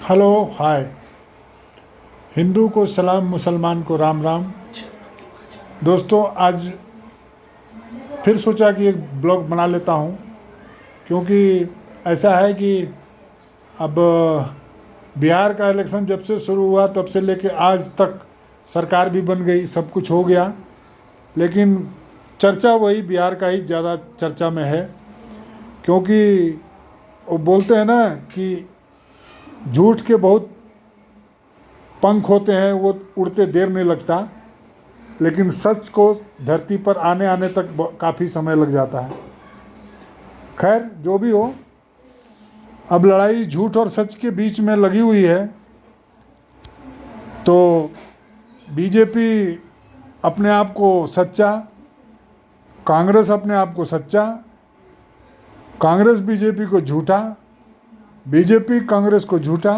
Hello hi. Hindu को सलाम, मुसलमान को राम राम। दोस्तों, आज फिर सोचा कि एक ब्लॉग बना लेता हूँ, क्योंकि ऐसा है कि अब बिहार का इलेक्शन जब से शुरू हुआ तब से लेके आज तक सरकार भी बन गई, सब कुछ हो गया, लेकिन चर्चा वही बिहार का ही ज़्यादा चर्चा में है। क्योंकि वो बोलते हैं ना कि झूठ के बहुत पंख होते हैं, वो उड़ते देर नहीं लगता, लेकिन सच को धरती पर आने आने तक काफ़ी समय लग जाता है। खैर, जो भी हो, अब लड़ाई झूठ और सच के बीच में लगी हुई है। तो बीजेपी अपने आप को सच्चा, कांग्रेस अपने आप को सच्चा, कांग्रेस बीजेपी को झूठा, बीजेपी कांग्रेस को झूठा,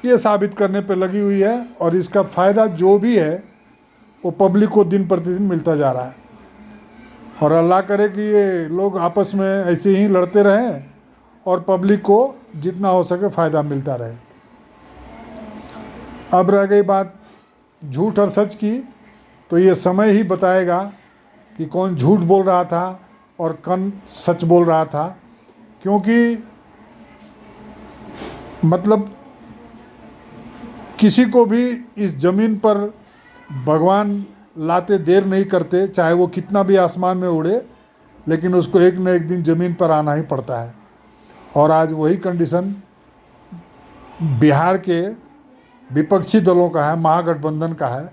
ये साबित करने पे लगी हुई है। और इसका फ़ायदा जो भी है वो पब्लिक को दिन प्रतिदिन मिलता जा रहा है। और अल्लाह करे कि ये लोग आपस में ऐसे ही लड़ते रहें और पब्लिक को जितना हो सके फ़ायदा मिलता रहे। अब रह गई बात झूठ और सच की, तो ये समय ही बताएगा कि कौन झूठ बोल रहा था और कौन सच बोल रहा था। क्योंकि मतलब किसी को भी इस ज़मीन पर भगवान लाते देर नहीं करते, चाहे वो कितना भी आसमान में उड़े, लेकिन उसको एक न एक दिन ज़मीन पर आना ही पड़ता है। और आज वही कंडीशन बिहार के विपक्षी दलों का है, महागठबंधन का है,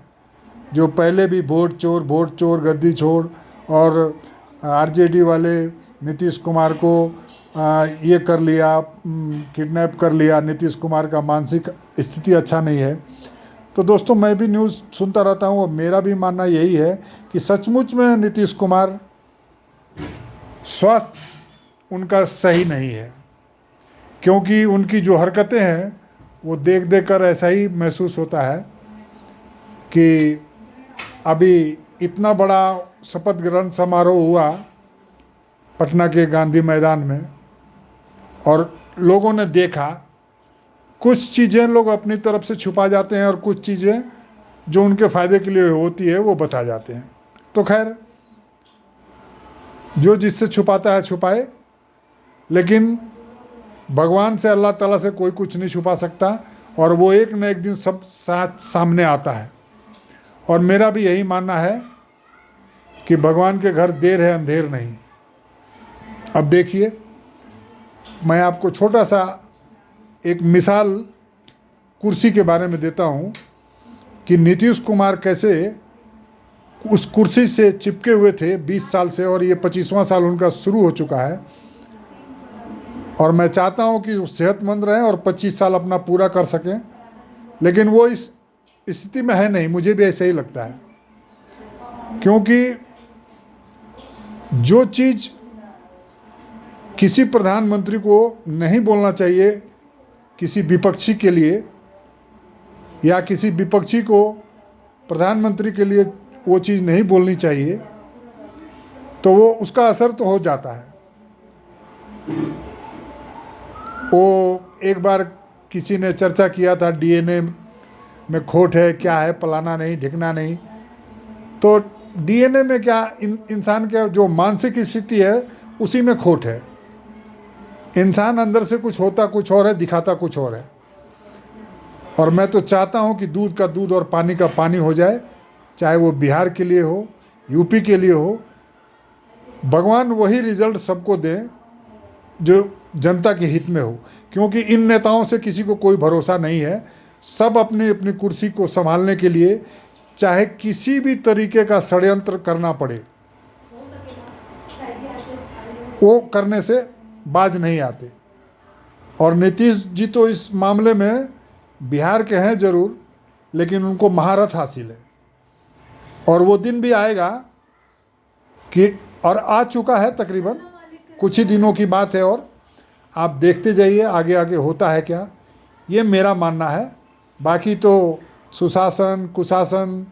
जो पहले भी वोट चोर, गद्दी छोड़ और आरजेडी वाले नीतीश कुमार को ये कर लिया, किडनैप कर लिया। नीतीश कुमार का मानसिक स्थिति अच्छा नहीं है। तो दोस्तों, मैं भी न्यूज़ सुनता रहता हूँ और मेरा भी मानना यही है कि सचमुच में नीतीश कुमार स्वास्थ्य उनका सही नहीं है। क्योंकि उनकी जो हरकतें हैं वो देख देख कर ऐसा ही महसूस होता है कि अभी इतना बड़ा शपथ ग्रहण समारोह हुआ पटना के गांधी मैदान में, और लोगों ने देखा, कुछ चीज़ें लोग अपनी तरफ से छुपा जाते हैं और कुछ चीज़ें जो उनके फ़ायदे के लिए होती है वो बता जाते हैं। तो खैर, जो जिससे छुपाता है छुपाए, लेकिन भगवान से, अल्लाह ताला से कोई कुछ नहीं छुपा सकता, और वो एक न एक दिन सब साथ सामने आता है। और मेरा भी यही मानना है कि भगवान के घर देर है अंधेर नहीं। अब देखिए, मैं आपको छोटा सा एक मिसाल कुर्सी के बारे में देता हूँ कि नीतीश कुमार कैसे उस कुर्सी से चिपके हुए थे 20 साल से, और ये 25वां साल उनका शुरू हो चुका है। और मैं चाहता हूँ कि वो सेहतमंद रहें और 25 साल अपना पूरा कर सकें, लेकिन वो इस स्थिति में है नहीं। मुझे भी ऐसा ही लगता है, क्योंकि जो चीज़ किसी प्रधानमंत्री को नहीं बोलना चाहिए किसी विपक्षी के लिए, या किसी विपक्षी को प्रधानमंत्री के लिए वो चीज़ नहीं बोलनी चाहिए, तो वो उसका असर तो हो जाता है। वो एक बार किसी ने चर्चा किया था, डीएनए में खोट है, क्या है, फलाना नहीं ढिकना नहीं। तो डीएनए में क्या, इंसान का जो मानसिक स्थिति है उसी में खोट है। इंसान अंदर से कुछ होता कुछ और है, दिखाता कुछ और है। और मैं तो चाहता हूं कि दूध का दूध और पानी का पानी हो जाए, चाहे वो बिहार के लिए हो, यूपी के लिए हो। भगवान वही रिजल्ट सबको दे जो जनता के हित में हो, क्योंकि इन नेताओं से किसी को कोई भरोसा नहीं है। सब अपनी अपनी कुर्सी को संभालने के लिए चाहे किसी भी तरीके का षड्यंत्र करना पड़े, वो करने से बाज नहीं आते। और नीतीश जी तो इस मामले में बिहार के हैं ज़रूर, लेकिन उनको महारत हासिल है। और वो दिन भी आएगा कि, और आ चुका है तकरीबन, कुछ ही दिनों की बात है, और आप देखते जाइए आगे आगे होता है क्या। ये मेरा मानना है। बाकी तो सुशासन, कुशासन,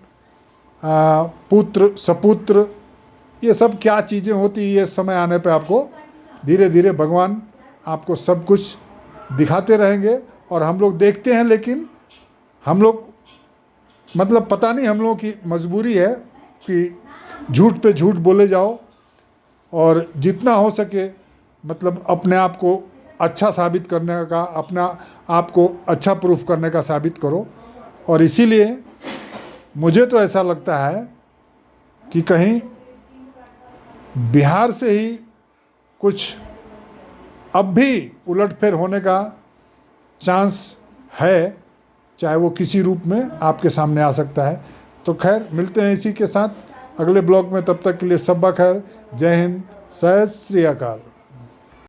पुत्र सपुत्र, ये सब क्या चीज़ें होती, ये समय आने पे आपको धीरे धीरे भगवान आपको सब कुछ दिखाते रहेंगे और हम लोग देखते हैं, लेकिन हम लोग मतलब पता नहीं हम लोगों की मजबूरी है कि झूठ पे झूठ बोले जाओ और जितना हो सके मतलब अपने आप को अच्छा साबित करने का, अपना आप को अच्छा प्रूफ करने का साबित करो। और इसीलिए मुझे तो ऐसा लगता है कि कहीं बिहार से ही कुछ अब भी उलटफेर होने का चांस है, चाहे वो किसी रूप में आपके सामने आ सकता है। तो खैर मिलते हैं इसी के साथ अगले ब्लॉग में, तब तक के लिए सब्बा खैर, जय हिंद, सत श्री अकाल।